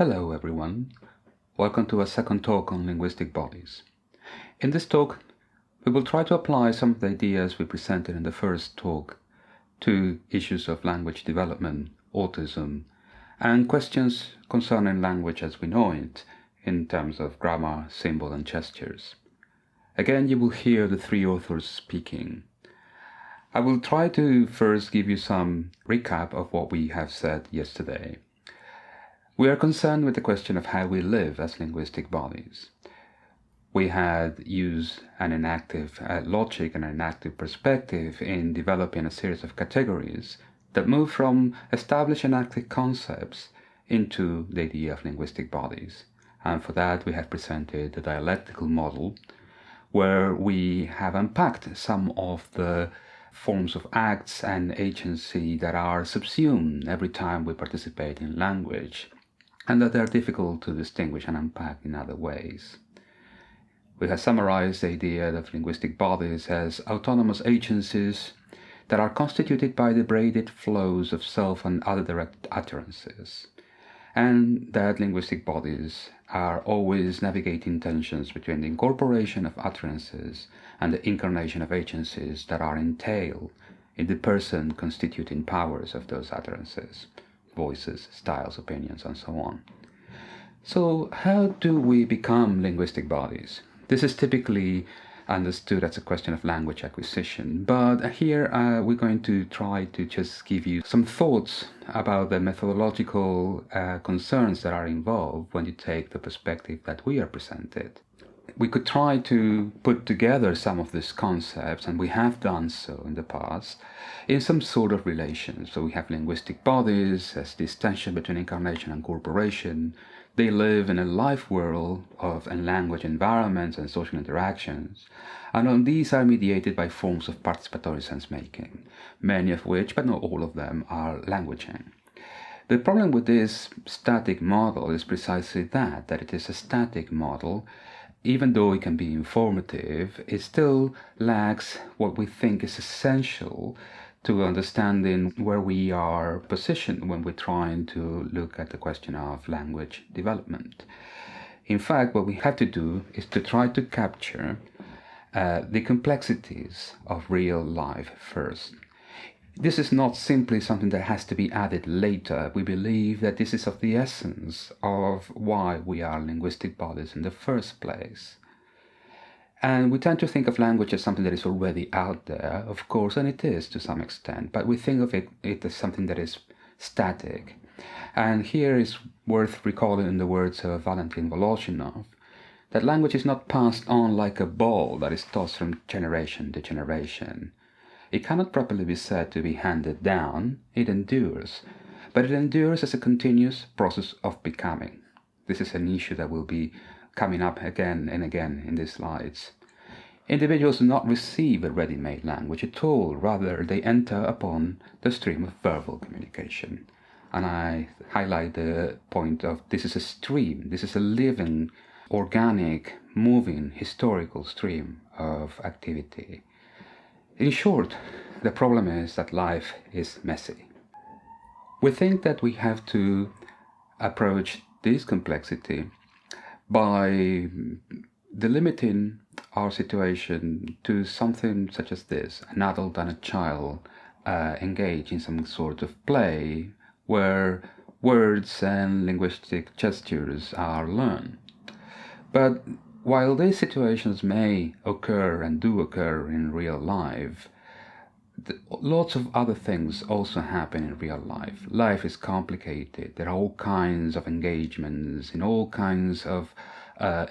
Hello everyone, welcome to a second talk on linguistic bodies. In this talk, we will try to apply some of the ideas we presented in the first talk to issues of language development, autism, and questions concerning language as we know it in terms of grammar, symbol, and gestures. Again, you will hear the three authors speaking. I will try to first give you some recap of what we have said yesterday. We are concerned with the question of how we live as linguistic bodies. We had used an enactive logic and an enactive perspective in developing a series of categories that move from established enactive concepts into the idea of linguistic bodies. And for that, we have presented the dialectical model, where we have unpacked some of the forms of acts and agency that are subsumed every time we participate in language, and that they are difficult to distinguish and unpack in other ways. We have summarized the idea of linguistic bodies as autonomous agencies that are constituted by the braided flows of self and other direct utterances, and that linguistic bodies are always navigating tensions between the incorporation of utterances and the incarnation of agencies that are entailed in the person constituting powers of those utterances, voices, styles, opinions, and so on. So how do we become linguistic bodies? This is typically understood as a question of language acquisition, but here we're going to try to just give you some thoughts about the methodological concerns that are involved when you take the perspective that we are presented. We could try to put together some of these concepts, and we have done so in the past, in some sort of relation. So we have linguistic bodies as this tension between incarnation and corporation. They live in a life world and language environments and social interactions, and all these are mediated by forms of participatory sense-making, many of which, but not all of them, are languaging. The problem with this static model is precisely that it is a static model. Even though it can be informative, it still lacks what we think is essential to understanding where we are positioned when we're trying to look at the question of language development. In fact, what we have to do is to try to capture the complexities of real life first. This is not simply something that has to be added later. We believe that this is of the essence of why we are linguistic bodies in the first place. And we tend to think of language as something that is already out there, of course, and it is to some extent, but we think of it as something that is static. And here is worth recalling in the words of Valentin Voloshinov, that language is not passed on like a ball that is tossed from generation to generation. It cannot properly be said to be handed down. It endures, but it endures as a continuous process of becoming. This is an issue that will be coming up again and again in these slides. Individuals do not receive a ready-made language at all, rather they enter upon the stream of verbal communication. And I highlight the point of this is a stream, this is a living, organic, moving, historical stream of activity. In short, the problem is that life is messy. We think that we have to approach this complexity by delimiting our situation to something such as this: an adult and a child engage in some sort of play where words and linguistic gestures are learned. But while these situations may occur and do occur in real life, lots of other things also happen in real life. Life is complicated. There are all kinds of engagements in all kinds of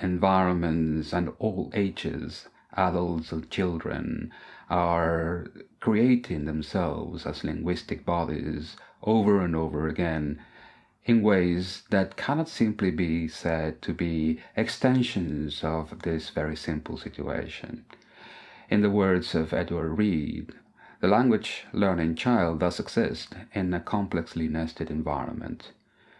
environments and all ages. Adults and children are creating themselves as linguistic bodies over and over again, in ways that cannot simply be said to be extensions of this very simple situation. In the words of Edward Reed, the language learning child does exist in a complexly nested environment,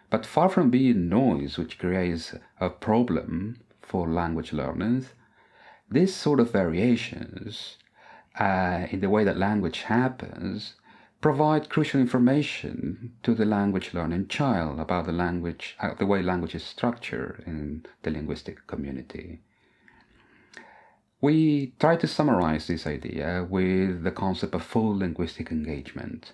but far from being noise which creates a problem for language learners, these sort of variations in the way that language happens provide crucial information to the language learning child about the way language is structured in the linguistic community. We try to summarize this idea with the concept of full linguistic engagement.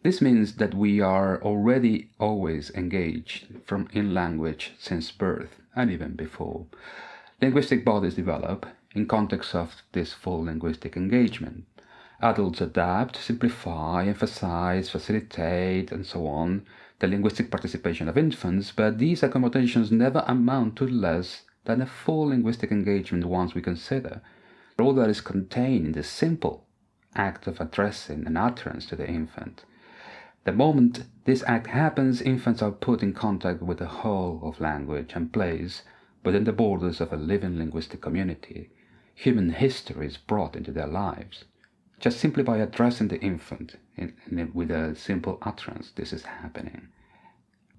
This means that we are already always engaged in language since birth and even before. Linguistic bodies develop in context of this full linguistic engagement. Adults adapt, simplify, emphasize, facilitate, and so on, the linguistic participation of infants, but these accommodations never amount to less than a full linguistic engagement once we consider all that is contained in the simple act of addressing an utterance to the infant. The moment this act happens, infants are put in contact with the whole of language and placed within the borders of a living linguistic community. Human history is brought into their lives. Just simply by addressing the infant with a simple utterance, this is happening.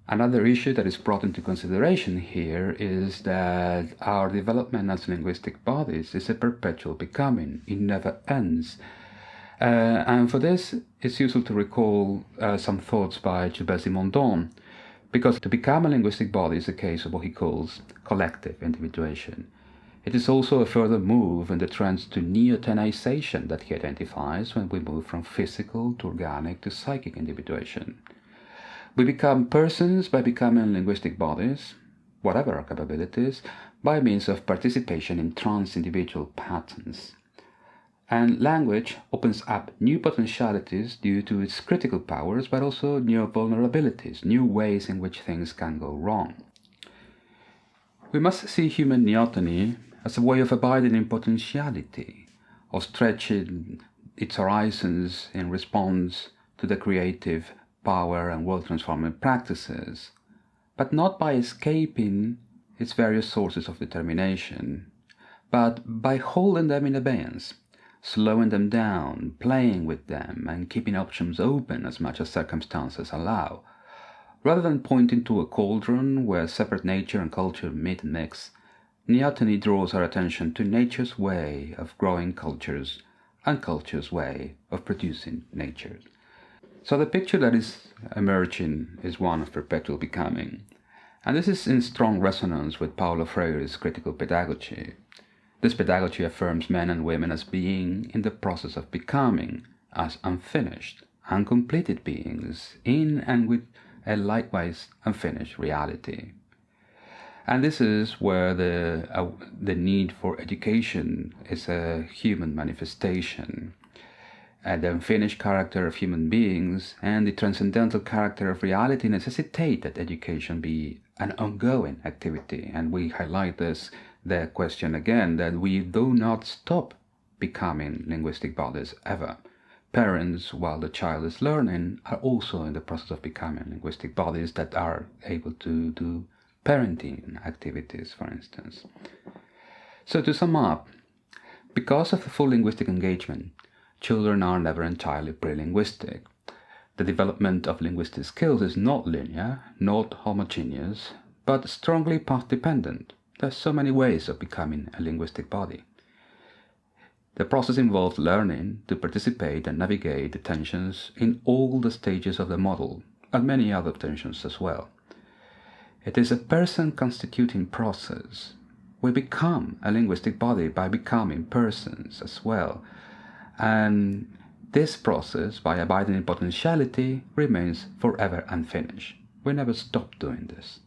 Another issue that is brought into consideration here is that our development as linguistic bodies is a perpetual becoming. It never ends. And for this, it's useful to recall some thoughts by Gilbert Simondon, because to become a linguistic body is a case of what he calls collective individuation. It is also a further move in the trends to neotenization that he identifies when we move from physical to organic to psychic individuation. We become persons by becoming linguistic bodies, whatever our capabilities, by means of participation in trans-individual patterns. And language opens up new potentialities due to its critical powers, but also new vulnerabilities, new ways in which things can go wrong. We must see human neoteny as a way of abiding in potentiality, of stretching its horizons in response to the creative power and world-transforming practices, but not by escaping its various sources of determination, but by holding them in abeyance, slowing them down, playing with them, and keeping options open as much as circumstances allow. Rather than pointing to a cauldron where separate nature and culture meet and mix, neoteny draws our attention to nature's way of growing cultures and culture's way of producing nature. So the picture that is emerging is one of perpetual becoming, and this is in strong resonance with Paulo Freire's critical pedagogy. This pedagogy affirms men and women as being in the process of becoming, as unfinished, uncompleted beings, in and with a likewise unfinished reality. And this is where the need for education is a human manifestation. The unfinished character of human beings and the transcendental character of reality necessitate that education be an ongoing activity. And we highlight the question again, that we do not stop becoming linguistic bodies ever. Parents, while the child is learning, are also in the process of becoming linguistic bodies that are able to do parenting activities, for instance. So to sum up, because of the full linguistic engagement, children are never entirely pre-linguistic. The development of linguistic skills is not linear, not homogeneous, but strongly path-dependent. There are so many ways of becoming a linguistic body. The process involves learning to participate and navigate the tensions in all the stages of the model, and many other tensions as well. It is a person-constituting process. We become a linguistic body by becoming persons as well. And this process, by abiding in potentiality, remains forever unfinished. We never stop doing this.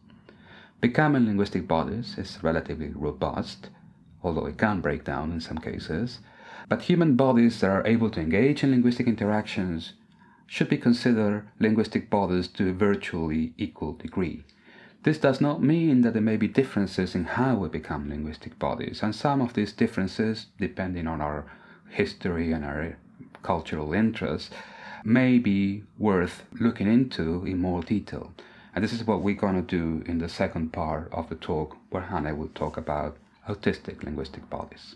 Becoming linguistic bodies is relatively robust, although it can break down in some cases, but human bodies that are able to engage in linguistic interactions should be considered linguistic bodies to a virtually equal degree. This does not mean that there may be differences in how we become linguistic bodies, and some of these differences, depending on our history and our cultural interests, may be worth looking into in more detail. And this is what we're going to do in the second part of the talk, where Hannah will talk about autistic linguistic bodies.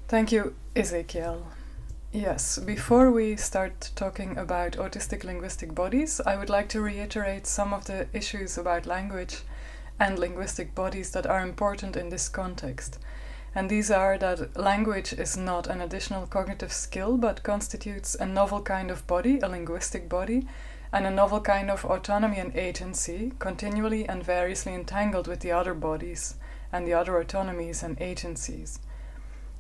Thank you, Ezekiel. Yes, before we start talking about autistic linguistic bodies, I would like to reiterate some of the issues about language and linguistic bodies that are important in this context. and these are that language is not an additional cognitive skill, but constitutes a novel kind of body, a linguistic body, and a novel kind of autonomy and agency, continually and variously entangled with the other bodies and the other autonomies and agencies.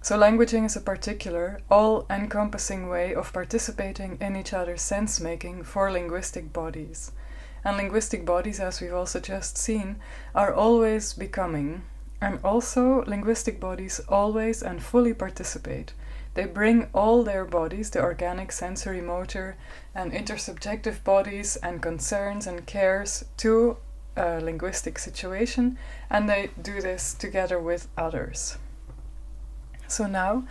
So languaging is a particular, all-encompassing way of participating in each other's sense-making for linguistic bodies. And linguistic bodies, as we've also just seen, are always becoming. And also, linguistic bodies always and fully participate. They bring all their bodies, the organic, sensory, motor, and intersubjective bodies and concerns and cares to a linguistic situation, and they do this together with others. So now,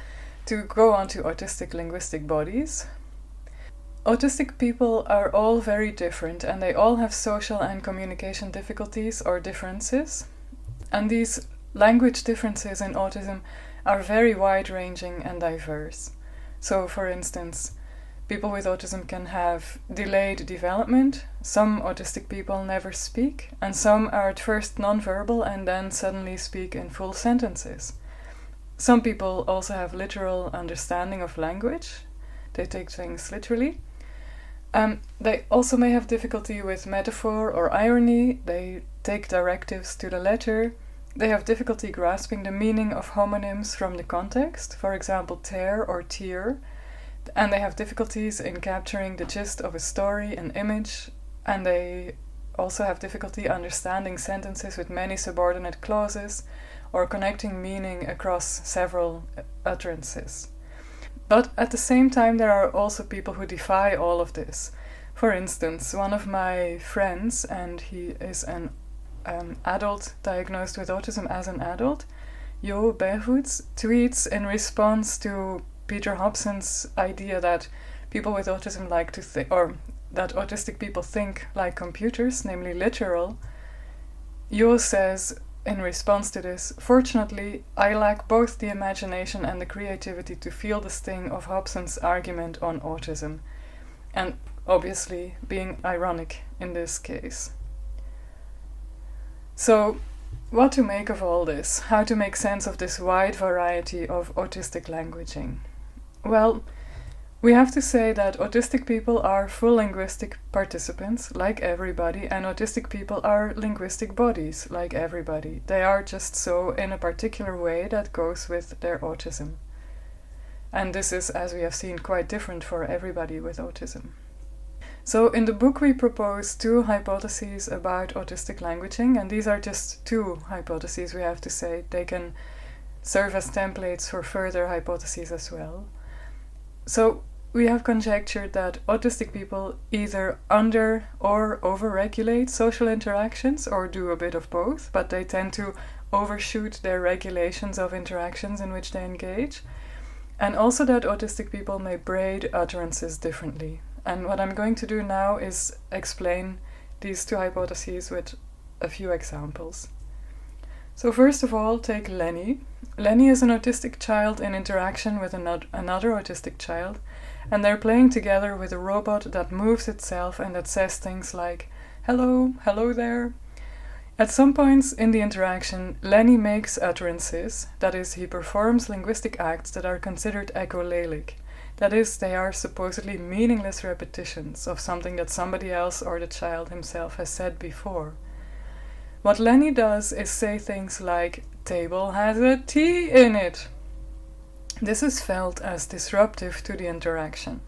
to go on to autistic linguistic bodies. Autistic people are all very different, and they all have social and communication difficulties or differences. And these language differences in autism are very wide-ranging and diverse. So, for instance, people with autism can have delayed development, some autistic people never speak, and some are at first non-verbal and then suddenly speak in full sentences. Some people also have literal understanding of language. They take things literally. They also may have difficulty with metaphor or irony. They take directives to the letter. They have difficulty grasping the meaning of homonyms from the context, for example, tear or tear. And they have difficulties in capturing the gist of a story, an image. And they also have difficulty understanding sentences with many subordinate clauses or connecting meaning across several utterances. But at the same time, there are also people who defy all of this. For instance, one of my friends, and he is an adult diagnosed with autism as an adult, Jo Berghouts, tweets in response to Peter Hobson's idea that people with autism like to think, or that autistic people think like computers, namely literal. Jo says, in response to this, fortunately, I lack both the imagination and the creativity to feel the sting of Hobson's argument on autism, and obviously being ironic in this case. So, what to make of all this? How to make sense of this wide variety of autistic languaging? Well, we have to say that autistic people are full linguistic participants, like everybody, and autistic people are linguistic bodies, like everybody. They are just so in a particular way that goes with their autism. And this is, as we have seen, quite different for everybody with autism. So in the book we propose 2 hypotheses about autistic languaging, and these are just 2 hypotheses, we have to say. They can serve as templates for further hypotheses as well. So we have conjectured that autistic people either under or over-regulate social interactions, or do a bit of both, but they tend to overshoot their regulations of interactions in which they engage, and also that autistic people may braid utterances differently. And what I'm going to do now is explain these 2 hypotheses with a few examples. So first of all, take Lenny. Lenny is an autistic child in interaction with another autistic child, and they're playing together with a robot that moves itself and that says things like, hello, hello there. At some points in the interaction, Lenny makes utterances, that is, he performs linguistic acts that are considered echolalic. That is, they are supposedly meaningless repetitions of something that somebody else or the child himself has said before. What Lenny does is say things like, table has a T in it. This is felt as disruptive to the interaction.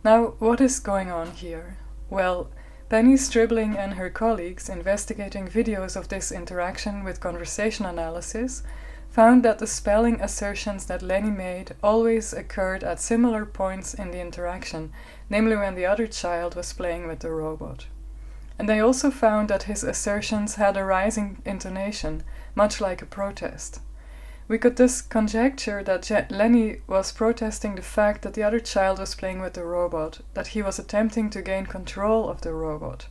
Now, what is going on here? Well, Penny Stribling and her colleagues, investigating videos of this interaction with conversation analysis, found that the spelling assertions that Lenny made always occurred at similar points in the interaction, namely when the other child was playing with the robot. And they also found that his assertions had a rising intonation, much like a protest. We could thus conjecture that Lenny was protesting the fact that the other child was playing with the robot, that he was attempting to gain control of the robot.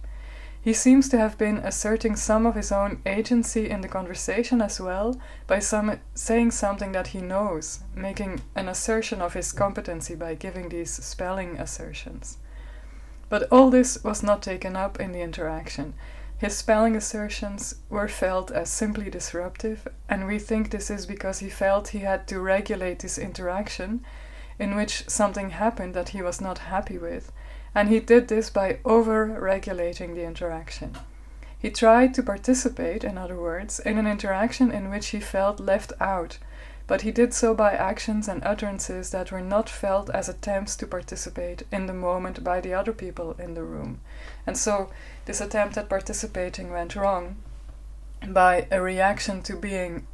He seems to have been asserting some of his own agency in the conversation as well, by saying something that he knows, making an assertion of his competency by giving these spelling assertions. But all this was not taken up in the interaction. His spelling assertions were felt as simply disruptive, and we think this is because he felt he had to regulate this interaction in which something happened that he was not happy with, and he did this by over-regulating the interaction. He tried to participate, in other words, in an interaction in which he felt left out, but he did so by actions and utterances that were not felt as attempts to participate in the moment by the other people in the room. And so this attempt at participating went wrong by a reaction to being,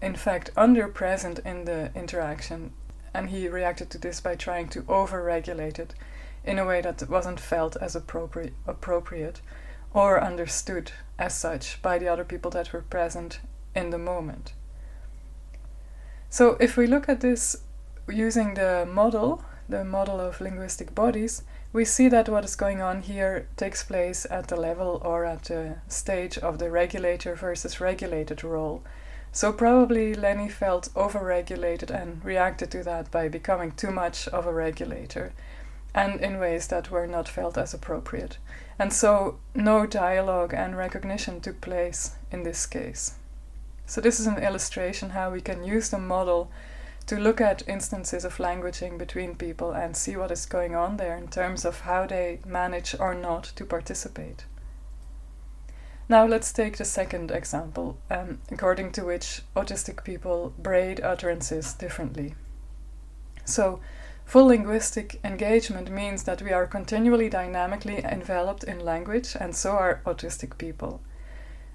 in fact, underpresent in the interaction, and he reacted to this by trying to over-regulate it in a way that wasn't felt as appropriate or understood as such by the other people that were present in the moment. So if we look at this using the model of linguistic bodies, we see that what is going on here takes place at the level or at the stage of the regulator versus regulated role. So probably Lenny felt over-regulated and reacted to that by becoming too much of a regulator, and in ways that were not felt as appropriate. And so no dialogue and recognition took place in this case. So this is an illustration how we can use the model to look at instances of languaging between people and see what is going on there in terms of how they manage or not to participate. Now let's take the second example, according to which autistic people braid utterances differently. So full linguistic engagement means that we are continually dynamically enveloped in language, and so are autistic people.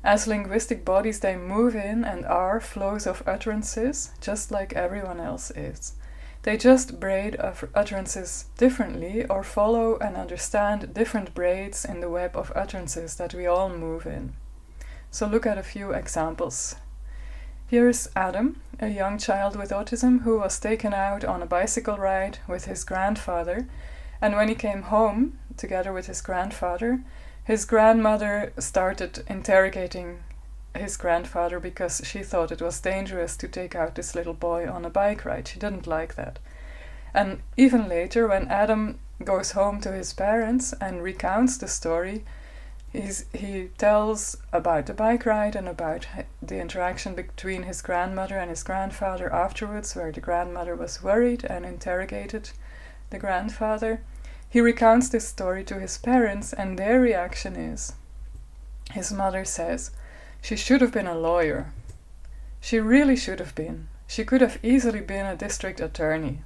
As linguistic bodies, they move in and are flows of utterances, just like everyone else is. They just braid utterances differently or follow and understand different braids in the web of utterances that we all move in. So look at a few examples. Here's Adam, a young child with autism who was taken out on a bicycle ride with his grandfather, and when he came home, together with his grandmother started interrogating his grandfather because she thought it was dangerous to take out this little boy on a bike ride. She didn't like that. And even later, when Adam goes home to his parents and recounts the story, he tells about the bike ride and about the interaction between his grandmother and his grandfather afterwards, where the grandmother was worried and interrogated the grandfather. He recounts this story to his parents, and their reaction is, his mother says, "She should have been a lawyer. She really should have been. She could have easily been a district attorney.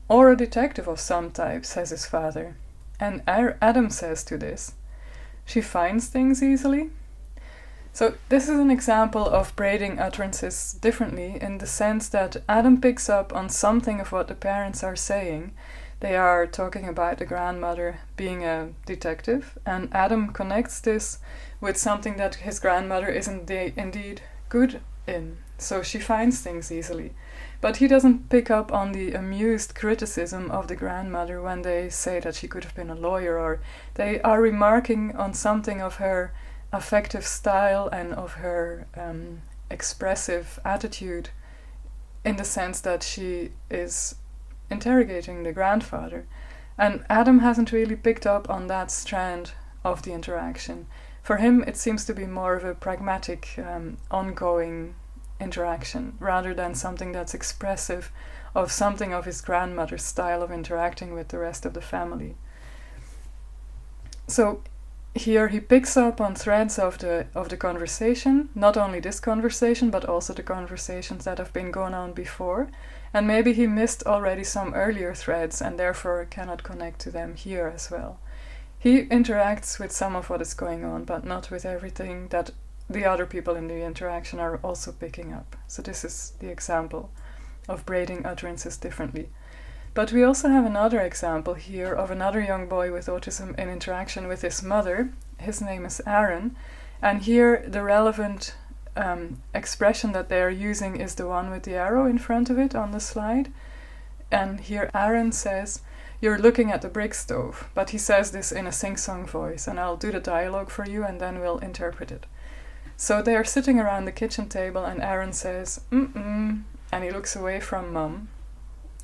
Or a detective of some type," says his father. And Adam says to this, "She finds things easily." So this is an example of braiding utterances differently in the sense that Adam picks up on something of what the parents are saying. They are talking about the grandmother being a detective, and Adam connects this with something that his grandmother is indeed good in. So she finds things easily. But he doesn't pick up on the amused criticism of the grandmother when they say that she could have been a lawyer, or they are remarking on something of her affective style and of her expressive attitude, in the sense that she is interrogating the grandfather. And Adam hasn't really picked up on that strand of the interaction. For him, it seems to be more of a pragmatic, ongoing interaction, rather than something that's expressive of something of his grandmother's style of interacting with the rest of the family. So here he picks up on threads of the conversation, not only this conversation, but also the conversations that have been going on before, and maybe he missed already some earlier threads and therefore cannot connect to them here as well. He interacts with some of what is going on, but not with everything that the other people in the interaction are also picking up. So this is the example of braiding utterances differently. But we also have another example here of another young boy with autism in interaction with his mother. His name is Aaron, and here the relevant expression that they are using is the one with the arrow in front of it on the slide. And here Aaron says, "You're looking at the brick stove," but he says this in a sing-song voice, and I'll do the dialogue for you and then we'll interpret it. So they are sitting around the kitchen table and Aaron says, "Mm-mm," and he looks away from Mum.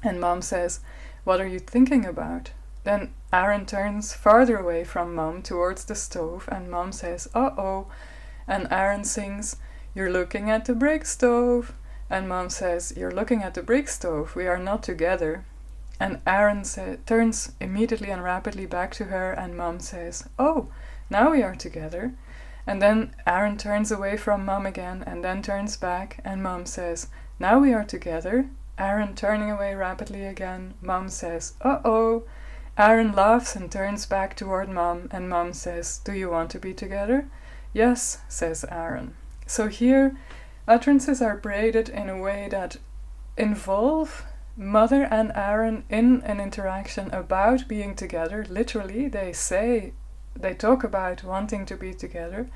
And Mom says, "What are you thinking about?" Then Aaron turns farther away from Mom towards the stove, and Mom says, "Uh-oh," and Aaron sings, "You're looking at the brick stove," and Mom says, "You're looking at the brick stove, we are not together." And Aaron turns immediately and rapidly back to her, and Mom says, "Oh, now we are together." And then Aaron turns away from Mom again, and then turns back, and Mom says, "Now we are together." Aaron turning away rapidly again, Mom says, "Uh-oh." Aaron laughs and turns back toward Mom, and Mom says, "Do you want to be together?" "Yes," says Aaron. So here, utterances are braided in a way that involve Mother and Aaron in an interaction about being together. Literally, they talk about wanting to be together,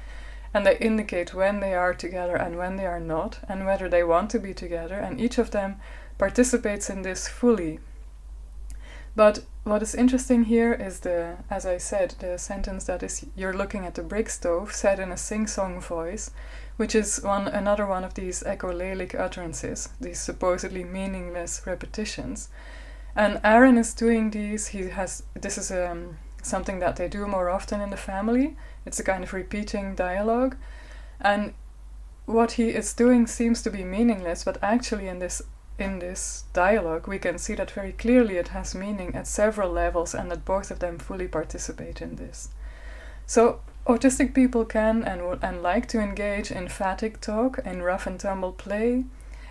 and they indicate when they are together and when they are not, and whether they want to be together, and each of them participates in this fully. But what is interesting here is as I said, the sentence that is, "You're looking at the brick stove," said in a sing-song voice, which is another one of these echolalic utterances, these supposedly meaningless repetitions. And Aaron is doing these. This is something that they do more often in the family. It's a kind of repeating dialogue, and what he is doing seems to be meaningless, but actually in this dialogue we can see that very clearly it has meaning at several levels, and that both of them fully participate in this. So autistic people can and like to engage in emphatic talk, in rough and tumble play,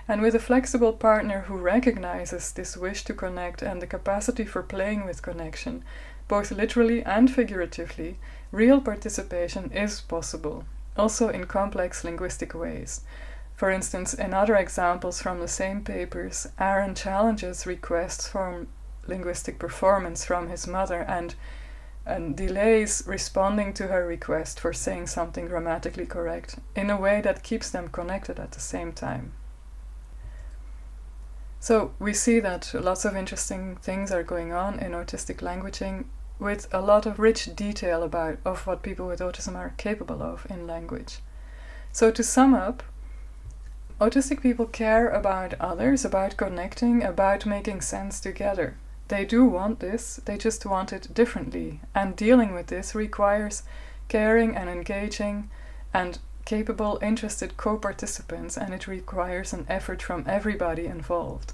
and with a flexible partner who recognizes this wish to connect and the capacity for playing with connection, both literally and figuratively, real participation is possible, also in complex linguistic ways. For instance, in other examples from the same papers, Aaron challenges requests for linguistic performance from his mother and delays responding to her request for saying something grammatically correct in a way that keeps them connected at the same time. So we see that lots of interesting things are going on in autistic languaging, with a lot of rich detail of what people with autism are capable of in language. So to sum up, autistic people care about others, about connecting, about making sense together. They do want this, they just want it differently, and dealing with this requires caring and engaging and capable, interested co-participants, and it requires an effort from everybody involved.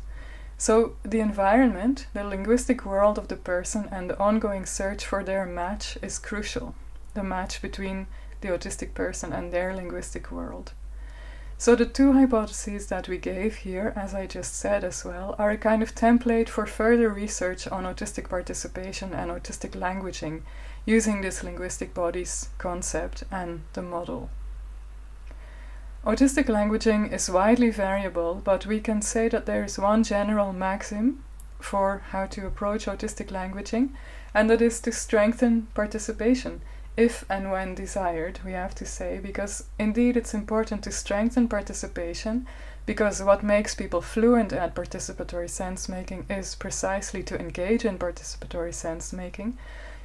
So the environment, the linguistic world of the person, and the ongoing search for their match is crucial, the match between the autistic person and their linguistic world. So the two hypotheses that we gave here, as I just said as well, are a kind of template for further research on autistic participation and autistic languaging, using this linguistic bodies concept and the model. Autistic languaging is widely variable, but we can say that there is one general maxim for how to approach autistic languaging, and that is to strengthen participation, if and when desired, we have to say, because indeed it's important to strengthen participation, because what makes people fluent at participatory sense-making is precisely to engage in participatory sense-making,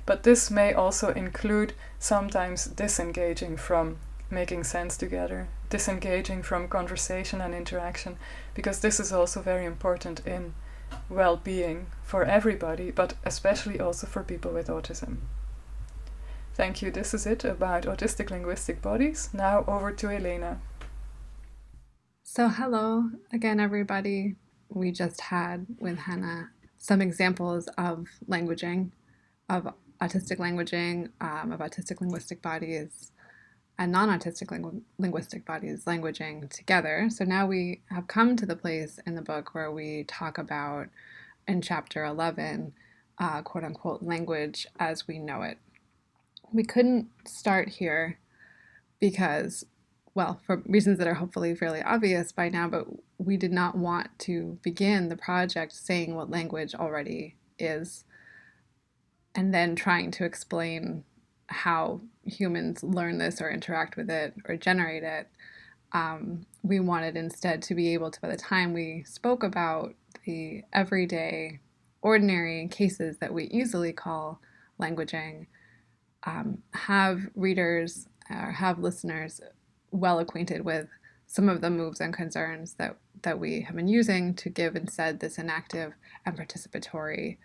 but this may also include sometimes disengaging from making sense together, disengaging from conversation and interaction, because this is also very important in well-being for everybody, but especially also for people with autism. Thank you. This is it about autistic linguistic bodies. Now over to Elena. So hello again, everybody. We just had with Hannah some examples of languaging, of autistic languaging, of autistic linguistic bodies, and non-autistic linguistic bodies languaging together. So now we have come to the place in the book where we talk about, in chapter 11, quote-unquote, language as we know it. We couldn't start here because, well, for reasons that are hopefully fairly obvious by now, but we did not want to begin the project saying what language already is and then trying to explain how humans learn this or interact with it or generate it. We wanted instead to be able to, by the time we spoke about the everyday, ordinary cases that we easily call languaging, have readers or have listeners well acquainted with some of the moves and concerns that we have been using to give instead this inactive and participatory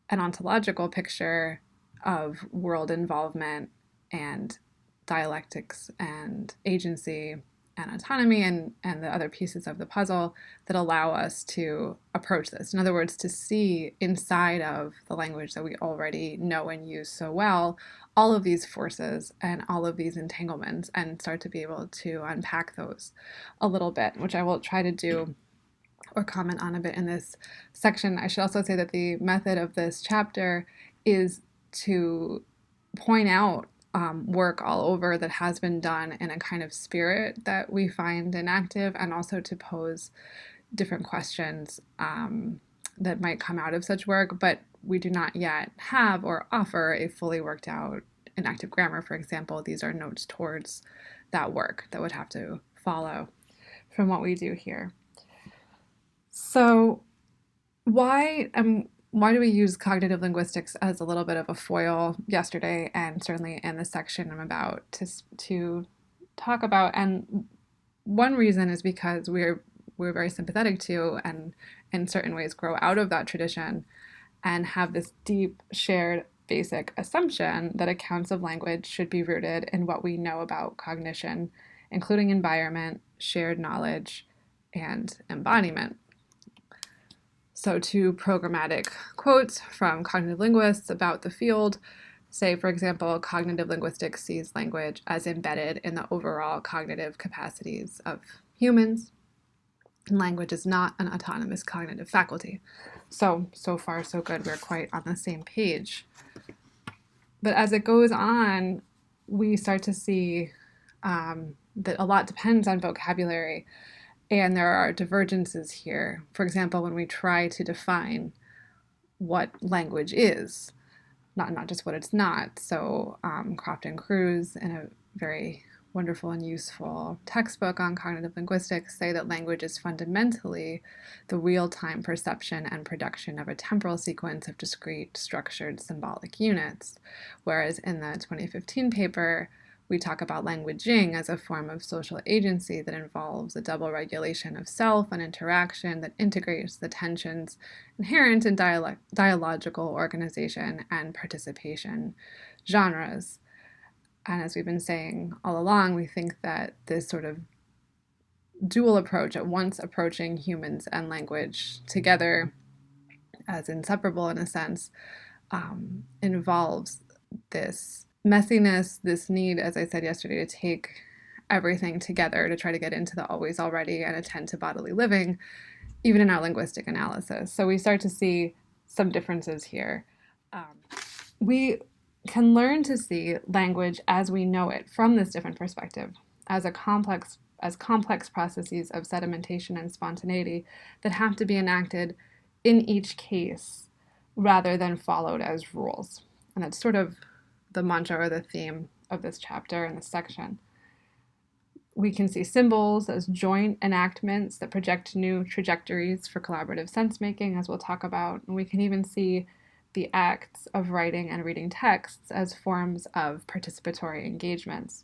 an ontological picture of world involvement and dialectics and agency and autonomy and the other pieces of the puzzle that allow us to approach this. In other words, to see inside of the language that we already know and use so well, all of these forces and all of these entanglements, and start to be able to unpack those a little bit, which I will try to do or comment on a bit in this section. I should also say that the method of this chapter is to point out work all over that has been done in a kind of spirit that we find inactive, and also to pose different questions that might come out of such work, but we do not yet have or offer a fully worked out inactive grammar, for example. These are notes towards that work that would have to follow from what we do here. So why do we use cognitive linguistics as a little bit of a foil yesterday, and certainly in the section I'm about to talk about? And one reason is because we're very sympathetic to, and in certain ways grow out of that tradition, and have this deep shared basic assumption that accounts of language should be rooted in what we know about cognition, including environment, shared knowledge, and embodiment. So two programmatic quotes from cognitive linguists about the field say, for example, cognitive linguistics sees language as embedded in the overall cognitive capacities of humans. And language is not an autonomous cognitive faculty. So far, so good. We're quite on the same page. But as it goes on, we start to see that a lot depends on vocabulary. And there are divergences here. For example, when we try to define what language is, not just what it's not. So Croft and Cruz, in a very wonderful and useful textbook on cognitive linguistics, say that language is fundamentally the real-time perception and production of a temporal sequence of discrete, structured symbolic units. Whereas in the 2015 paper, we talk about languaging as a form of social agency that involves a double regulation of self and interaction that integrates the tensions inherent in dialogical organization and participation genres. And as we've been saying all along, we think that this sort of dual approach, at once approaching humans and language together as inseparable in a sense, involves this messiness, this need, as I said yesterday, to take everything together to try to get into the always already and attend to bodily living, even in our linguistic analysis. So we start to see some differences here. We can learn to see language as we know it from this different perspective, as complex processes of sedimentation and spontaneity that have to be enacted in each case rather than followed as rules. And that's sort of the mantra or the theme of this chapter and this section. We can see symbols as joint enactments that project new trajectories for collaborative sense-making, as we'll talk about. And we can even see the acts of writing and reading texts as forms of participatory engagements,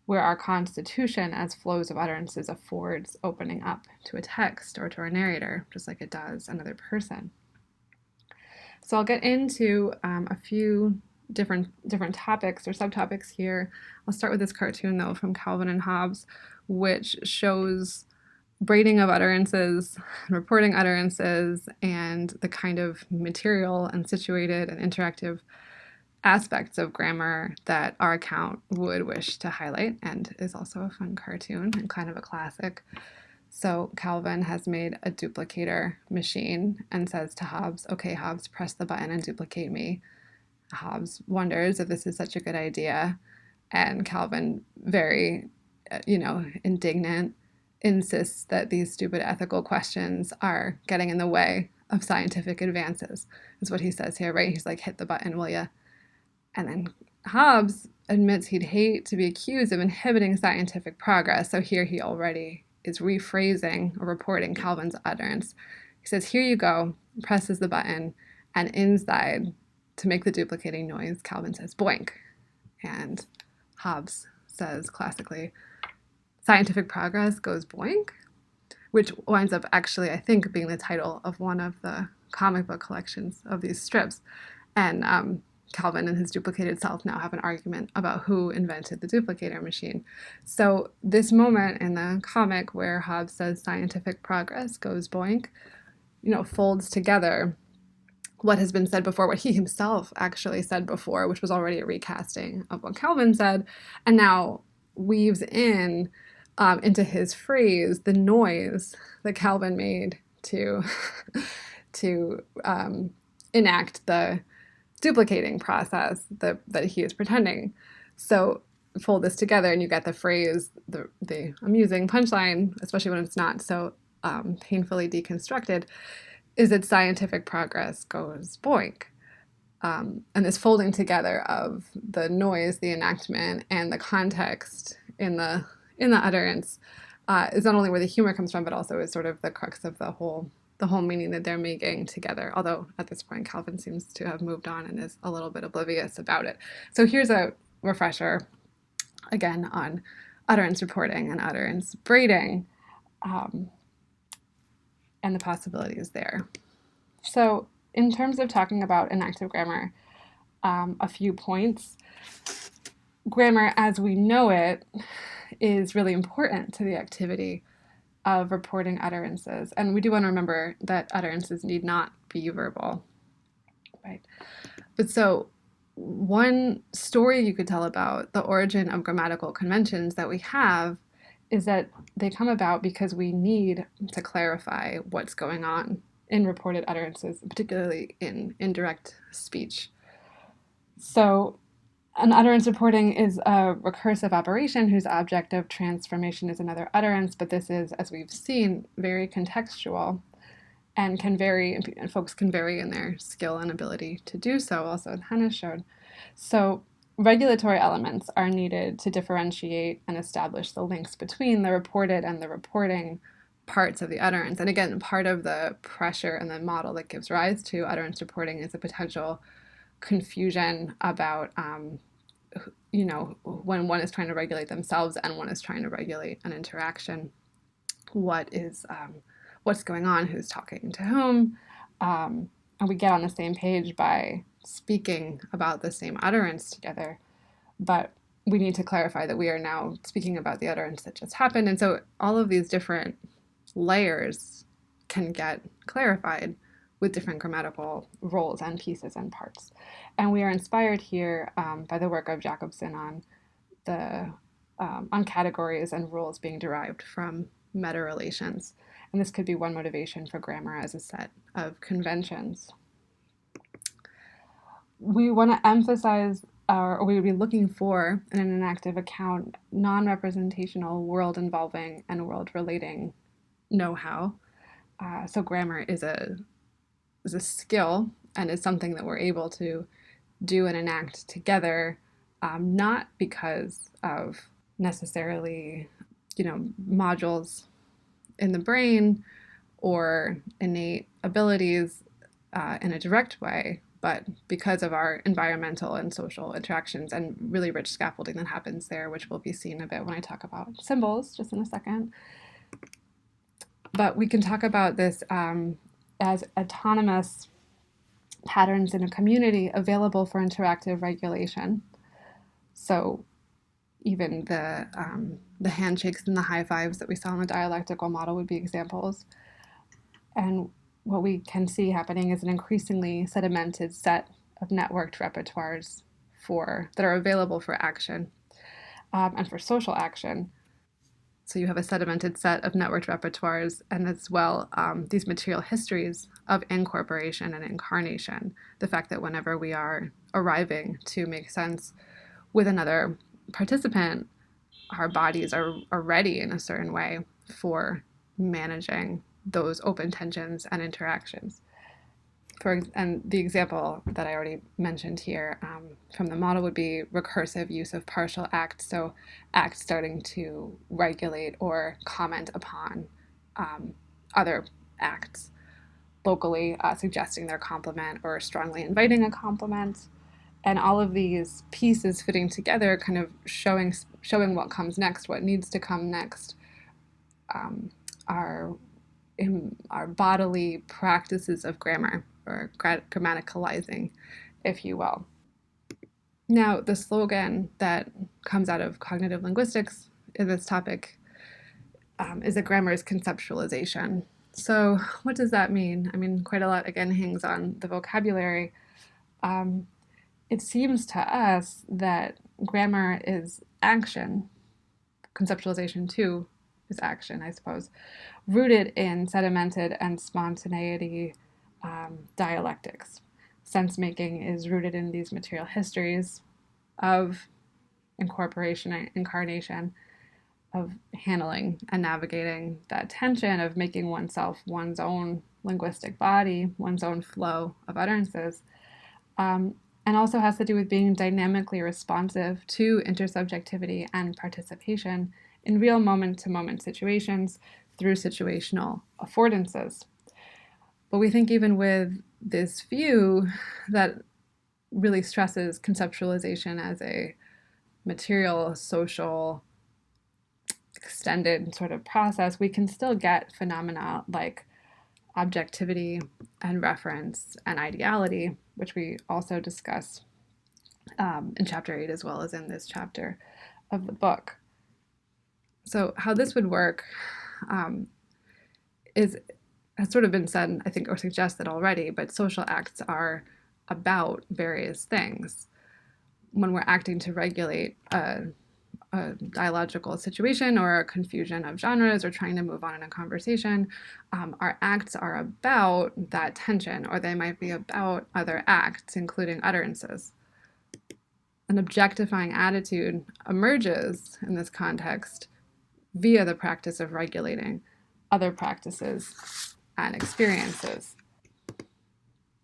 where our constitution as flows of utterances affords opening up to a text or to our narrator, just like it does another person. So I'll get into a few different topics or subtopics here. I'll start with this cartoon, though, from Calvin and Hobbes, which shows braiding of utterances, reporting utterances, and the kind of material and situated and interactive aspects of grammar that our account would wish to highlight, and is also a fun cartoon and kind of a classic. So Calvin has made a duplicator machine and says to Hobbes, "Okay, Hobbes, press the button and duplicate me." Hobbes wonders if this is such a good idea, and Calvin, very, indignant, insists that these stupid ethical questions are getting in the way of scientific advances, is what he says here, right? He's like, "Hit the button, will ya?" And then Hobbes admits he'd hate to be accused of inhibiting scientific progress, so here he already is rephrasing or reporting Calvin's utterance. He says, "Here you go," presses the button, and inside, to make the duplicating noise, Calvin says, "Boink." And Hobbes says classically, "Scientific progress goes boink," which winds up actually, I think, being the title of one of the comic book collections of these strips. And Calvin and his duplicated self now have an argument about who invented the duplicator machine. So this moment in the comic where Hobbes says scientific progress goes boink, folds together what has been said before, what he himself actually said before, which was already a recasting of what Calvin said, and now weaves in into his phrase the noise that Calvin made to enact the duplicating process that he is pretending. So fold this together and you get the phrase, the amusing punchline, especially when it's not so painfully deconstructed, is that scientific progress goes boink. And this folding together of the noise, the enactment, and the context in the utterance is not only where the humor comes from, but also is sort of the crux of the whole meaning that they're making together. Although at this point, Calvin seems to have moved on and is a little bit oblivious about it. So here's a refresher, again, on utterance reporting and utterance braiding, and the possibilities there. So in terms of talking about enactive grammar, a few points. Grammar as we know it is really important to the activity of reporting utterances. And we do want to remember that utterances need not be verbal, right? But so one story you could tell about the origin of grammatical conventions that we have is that they come about because we need to clarify what's going on in reported utterances, particularly in indirect speech. So an utterance reporting is a recursive operation whose object of transformation is another utterance, but this is, as we've seen, very contextual and can vary, and folks can vary in their skill and ability to do so, also as Hannah showed. So regulatory elements are needed to differentiate and establish the links between the reported and the reporting parts of the utterance. And again, part of the pressure and the model that gives rise to utterance reporting is a potential confusion about, when one is trying to regulate themselves and one is trying to regulate an interaction, what's going on, who's talking to whom, and we get on the same page by speaking about the same utterance together, but we need to clarify that we are now speaking about the utterance that just happened. And so all of these different layers can get clarified with different grammatical roles and pieces and parts. And we are inspired here by the work of Jacobson on categories and rules being derived from meta-relations. And this could be one motivation for grammar as a set of conventions. We want to emphasize, or we would be looking for in an enactive account, non-representational, world-involving, and world-relating know-how. So grammar is a skill and is something that we're able to do and enact together, not because of necessarily, modules in the brain or innate abilities in a direct way, but because of our environmental and social interactions and really rich scaffolding that happens there, which will be seen a bit when I talk about symbols just in a second. But we can talk about this as autonomous patterns in a community available for interactive regulation. So even the handshakes and the high fives that we saw in the dialectical model would be examples. And what we can see happening is an increasingly sedimented set of networked repertoires that are available for action and for social action. So you have a sedimented set of networked repertoires and as well these material histories of incorporation and incarnation. The fact that whenever we are arriving to make sense with another participant, our bodies are ready in a certain way for managing those open tensions and interactions. And the example that I already mentioned here from the model would be recursive use of partial acts, so acts starting to regulate or comment upon other acts locally, suggesting their complement or strongly inviting a complement. And all of these pieces fitting together, kind of showing what comes next, what needs to come next, are in our bodily practices of grammar, or grammaticalizing, if you will. Now, the slogan that comes out of cognitive linguistics in this topic is that grammar is conceptualization. So what does that mean? I mean, quite a lot, again, hangs on the vocabulary. It seems to us that grammar is action. Conceptualization, too, is action, I suppose, rooted in sedimented and spontaneity dialectics. Sense-making is rooted in these material histories of incorporation and incarnation, of handling and navigating that tension of making oneself one's own linguistic body, one's own flow of utterances, and also has to do with being dynamically responsive to intersubjectivity and participation in real moment-to-moment situations through situational affordances. But we think even with this view that really stresses conceptualization as a material, social, extended sort of process, we can still get phenomena like objectivity and reference and ideality, which we also discuss in Chapter 8 as well as in this chapter of the book. So how this would work has sort of been said, I think, or suggested already, but social acts are about various things. When we're acting to regulate a dialogical situation or a confusion of genres or trying to move on in a conversation, our acts are about that tension, or they might be about other acts, including utterances. An objectifying attitude emerges in this context via the practice of regulating other practices and experiences.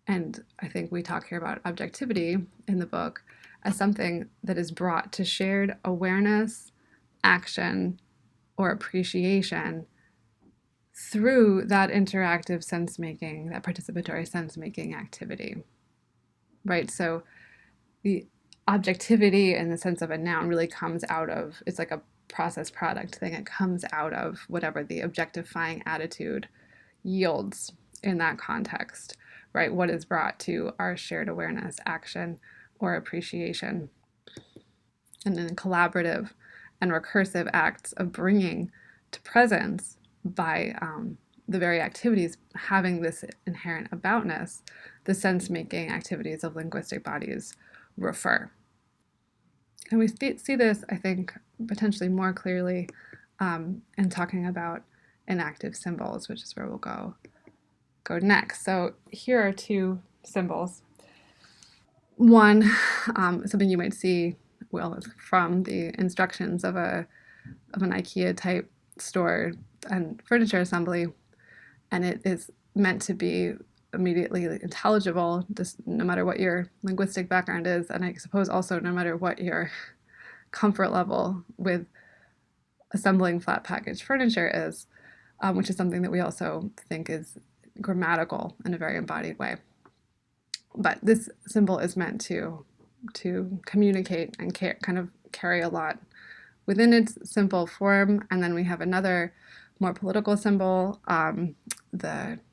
And I think we talk here about objectivity in the book as something that is brought to shared awareness, action, or appreciation through that interactive sense-making, that participatory sense-making activity, right? So the objectivity in the sense of a noun really comes out of, it's like a process product thing. It comes out of whatever the objectifying attitude yields in that context, right? What is brought to our shared awareness, action, or appreciation. And then collaborative and recursive acts of bringing to presence by the very activities having this inherent aboutness, the sense-making activities of linguistic bodies refer. And we see this, I think, potentially more clearly in talking about inactive symbols, which is where we'll go next. So here are two symbols. One, something you might see from the instructions of an IKEA type store and furniture assembly, and it is meant to be immediately intelligible, just no matter what your linguistic background is, and I suppose also no matter what your comfort level with assembling flat package furniture is, which is something that we also think is grammatical in a very embodied way. But this symbol is meant to communicate and kind of carry a lot within its simple form. And then we have another more political symbol,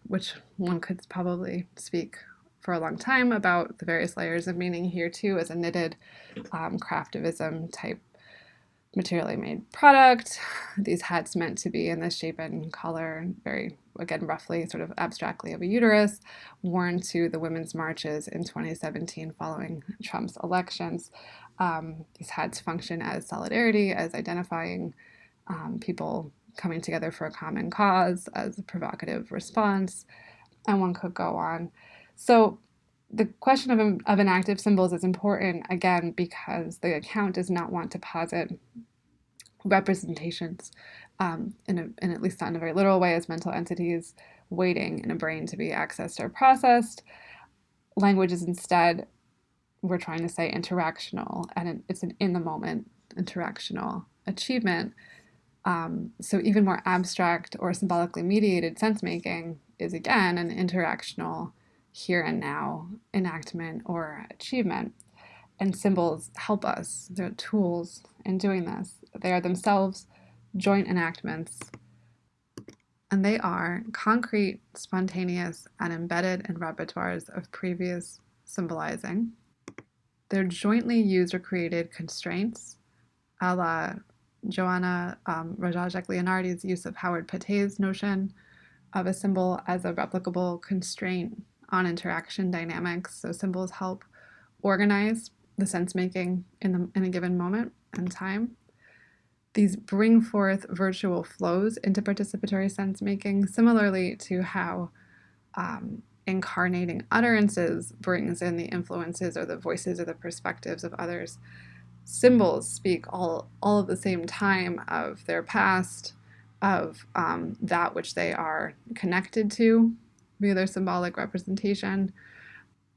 which one could probably speak for a long time about the various layers of meaning here too, as a knitted craftivism type materially made product. These hats meant to be in the shape and color, very, again, roughly sort of abstractly of a uterus, worn to the women's marches in 2017 following Trump's elections. These hats function as solidarity, as identifying people coming together for a common cause, as a provocative response, and one could go on. So the question of inactive symbols is important, again, because the account does not want to posit representations, in at least not in a very literal way, as mental entities waiting in a brain to be accessed or processed. Language is instead, we're trying to say, interactional, and it's an in-the-moment interactional achievement. So even more abstract or symbolically mediated sense-making is, again, an interactional here and now enactment or achievement. And symbols help us. They're tools in doing this. They are themselves joint enactments and they are concrete, spontaneous, and embedded in repertoires of previous symbolizing. They're jointly used or created constraints, a la Joanna Rajajek-Leonardi's use of Howard Patet's notion of a symbol as a replicable constraint on interaction dynamics. So symbols help organize the sense-making in a given moment and time. These bring forth virtual flows into participatory sense-making, similarly to how incarnating utterances brings in the influences or the voices or the perspectives of others. Symbols speak all at the same time of their past, of that which they are connected to via their symbolic representation.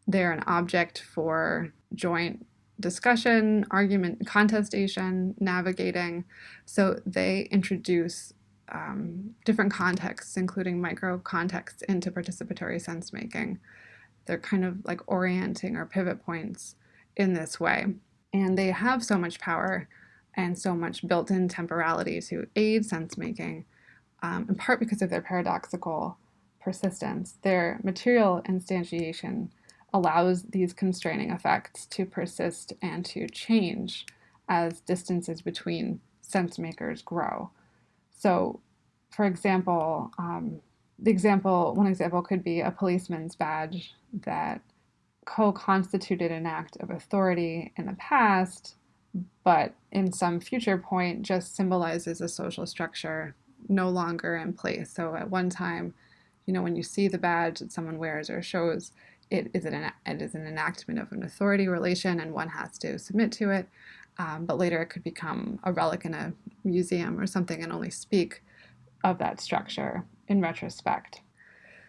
They're an object for joint discussion, argument, contestation, navigating. So they introduce different contexts, including micro contexts, into participatory sense making. They're kind of like orienting or pivot points in this way. And they have so much power and so much built-in temporality to aid sense making, in part because of their paradoxical persistence. Their material instantiation allows these constraining effects to persist and to change as distances between sense makers grow. So, for example, one example could be a policeman's badge that co-constituted an act of authority in the past, but in some future point just symbolizes a social structure no longer in place. So at one time, when you see the badge that someone wears or shows, it is an enactment of an authority relation and one has to submit to it. But later it could become a relic in a museum or something and only speak of that structure in retrospect.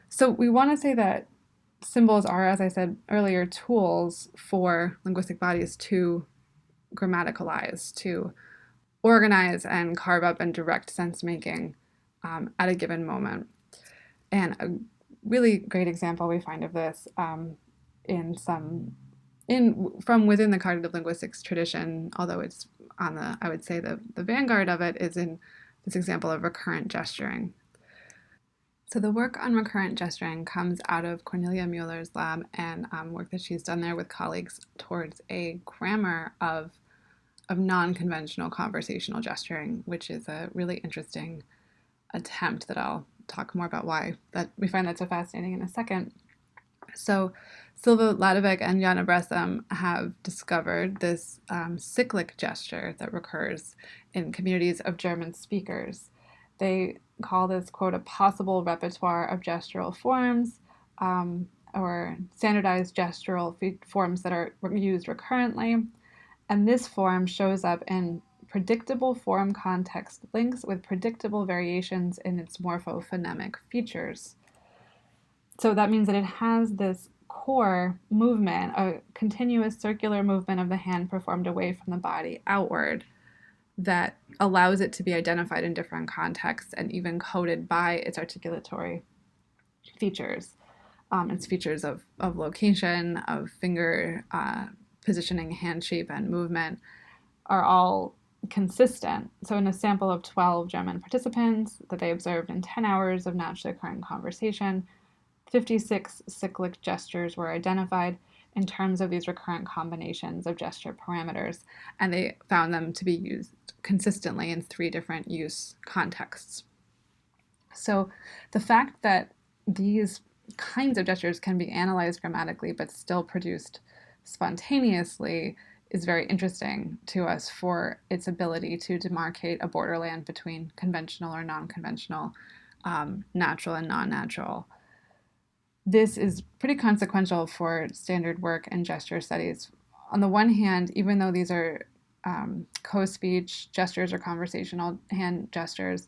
So we want to say that symbols are, as I said earlier, tools for linguistic bodies to grammaticalize, to organize and carve up and direct sense making at a given moment. And a really great example we find of this from within the cognitive linguistics tradition, although it's on I would say the vanguard of it, is in this example of recurrent gesturing. So the work on recurrent gesturing comes out of Cornelia Mueller's lab and work that she's done there with colleagues towards a grammar of non-conventional conversational gesturing, which is a really interesting attempt that I'll talk more about why that we find that so fascinating in a second. So Silva Ladovec and Jana Bressam have discovered this cyclic gesture that recurs in communities of German speakers. They call this, quote, a possible repertoire of gestural forms or standardized gestural forms that are used recurrently. And this form shows up in predictable form context links with predictable variations in its morphophonemic features. So that means that it has this core movement, a continuous circular movement of the hand performed away from the body outward that allows it to be identified in different contexts and even coded by its articulatory features. Its features of location, of finger positioning, hand shape, and movement are all consistent. So in a sample of 12 German participants that they observed in 10 hours of naturally occurring conversation, 56 cyclic gestures were identified in terms of these recurrent combinations of gesture parameters, and they found them to be used consistently in 3 different use contexts. So the fact that these kinds of gestures can be analyzed grammatically but still produced spontaneously is very interesting to us for its ability to demarcate a borderland between conventional or non-conventional, natural and non-natural. This is pretty consequential for standard work and gesture studies. On the one hand, even though these are co-speech gestures or conversational hand gestures,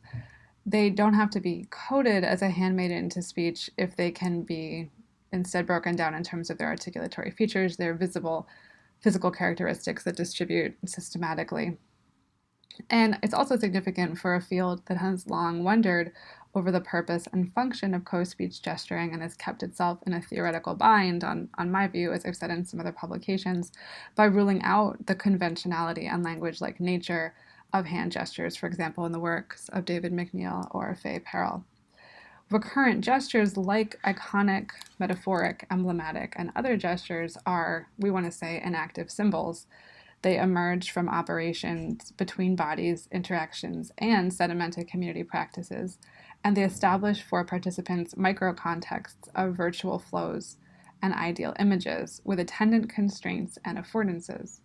they don't have to be coded as a hand made into speech if they can be instead broken down in terms of their articulatory features, their visible physical characteristics that distribute systematically. And it's also significant for a field that has long wondered over the purpose and function of co-speech gesturing and has kept itself in a theoretical bind, on my view, as I've said in some other publications, by ruling out the conventionality and language-like nature of hand gestures, for example, in the works of David McNeill or Faye Perrell. Recurrent gestures like iconic, metaphoric, emblematic, and other gestures are, we want to say, inactive symbols. They emerge from operations between bodies, interactions, and sedimented community practices, and they establish for participants micro-contexts of virtual flows and ideal images with attendant constraints and affordances.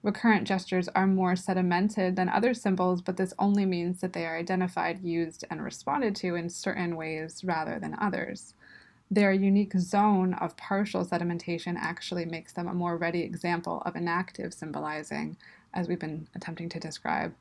Recurrent gestures are more sedimented than other symbols, but this only means that they are identified, used, and responded to in certain ways rather than others. Their unique zone of partial sedimentation actually makes them a more ready example of inactive symbolizing, as we've been attempting to describe,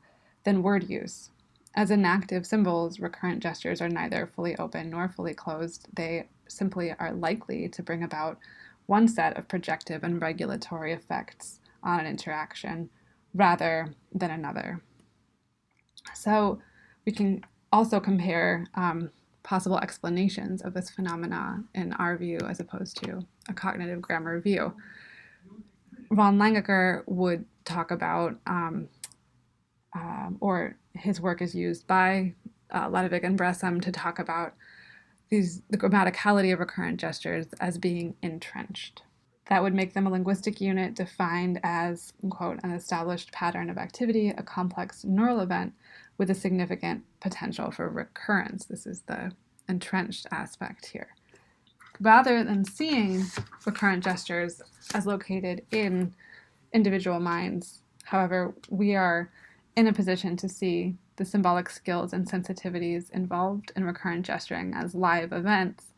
than word use. As inactive symbols, recurrent gestures are neither fully open nor fully closed. They simply are likely to bring about one set of projective and regulatory effects on an interaction rather than another. So we can also compare possible explanations of this phenomena in our view as opposed to a cognitive grammar view. Ron Langaker would talk about, or his work is used by Ledevig and Bressam to talk about the grammaticality of recurrent gestures as being entrenched. That would make them a linguistic unit defined as, quote, an established pattern of activity, a complex neural event with a significant potential for recurrence. This is the entrenched aspect here. Rather than seeing recurrent gestures as located in individual minds, however, we are in a position to see the symbolic skills and sensitivities involved in recurrent gesturing as live events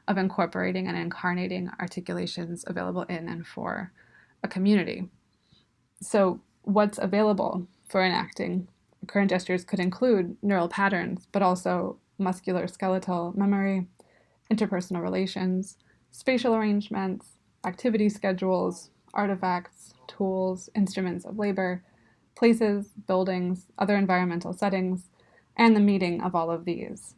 of incorporating and incarnating articulations available in and for a community. So what's available for enacting recurrent gestures could include neural patterns, but also musculoskeletal memory, interpersonal relations, spatial arrangements, activity schedules, artifacts, tools, instruments of labor, places, buildings, other environmental settings, and the meeting of all of these.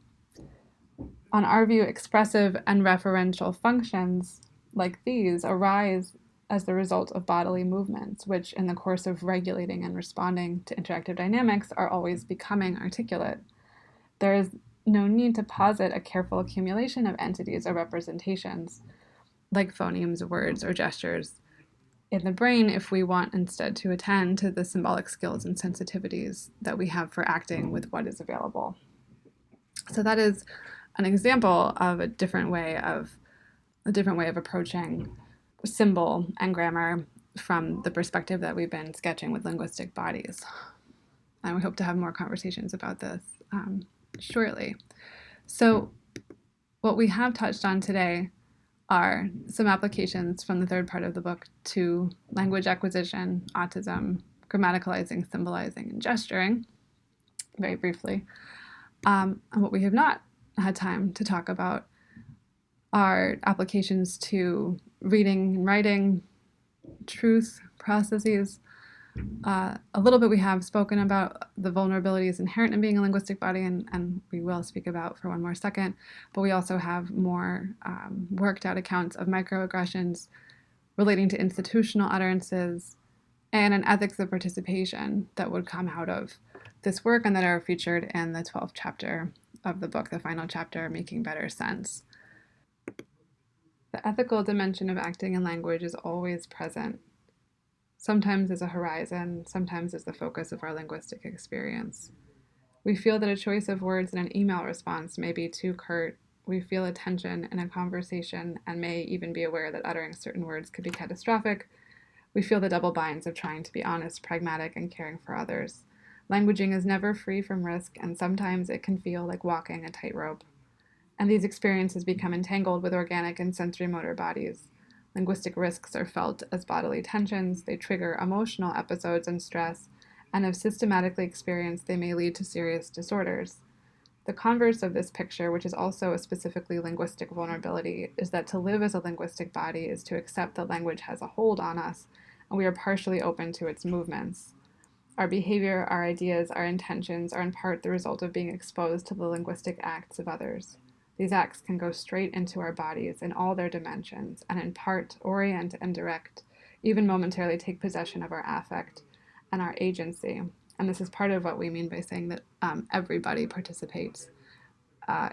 On our view, expressive and referential functions like these arise as the result of bodily movements, which in the course of regulating and responding to interactive dynamics are always becoming articulate. There is no need to posit a careful accumulation of entities or representations, like phonemes, words, or gestures, in the brain if we want instead to attend to the symbolic skills and sensitivities that we have for acting with what is available. So that is an example of a different way of approaching symbol and grammar from the perspective that we've been sketching with linguistic bodies. And we hope to have more conversations about this shortly. So what we have touched on today are some applications from the third part of the book to language acquisition, autism, grammaticalizing, symbolizing, and gesturing, very briefly. And what we have not had time to talk about are applications to reading and writing, truth processes. A little bit we have spoken about the vulnerabilities inherent in being a linguistic body, and we will speak about for one more second, but we also have more worked out accounts of microaggressions relating to institutional utterances and an ethics of participation that would come out of this work and that are featured in the 12th chapter of the book, the final chapter, Making Better Sense. The ethical dimension of acting in language is always present, sometimes as a horizon, sometimes as the focus of our linguistic experience. We feel that a choice of words in an email response may be too curt. We feel a tension in a conversation and may even be aware that uttering certain words could be catastrophic. We feel the double binds of trying to be honest, pragmatic, and caring for others. Languaging is never free from risk, and sometimes it can feel like walking a tightrope. And these experiences become entangled with organic and sensory motor bodies. Linguistic risks are felt as bodily tensions, they trigger emotional episodes and stress, and if systematically experienced, they may lead to serious disorders. The converse of this picture, which is also a specifically linguistic vulnerability, is that to live as a linguistic body is to accept that language has a hold on us, and we are partially open to its movements. Our behavior, our ideas, our intentions are in part the result of being exposed to the linguistic acts of others. These acts can go straight into our bodies in all their dimensions, and in part orient and direct, even momentarily take possession of our affect and our agency. And this is part of what we mean by saying that everybody participates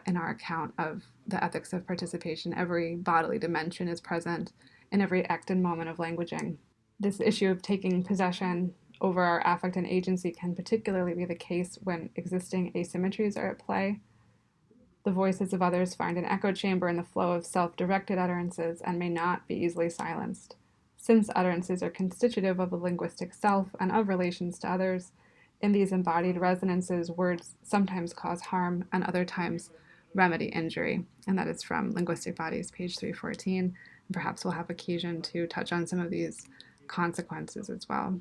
in our account of the ethics of participation. Every bodily dimension is present in every act and moment of languaging. This issue of taking possession over our affect and agency can particularly be the case when existing asymmetries are at play. The voices of others find an echo chamber in the flow of self-directed utterances and may not be easily silenced. Since utterances are constitutive of the linguistic self and of relations to others, in these embodied resonances, words sometimes cause harm and other times remedy injury. And that is from Linguistic Bodies, page 314. And perhaps we'll have occasion to touch on some of these consequences as well.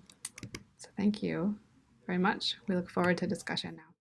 So thank you very much. We look forward to discussion now.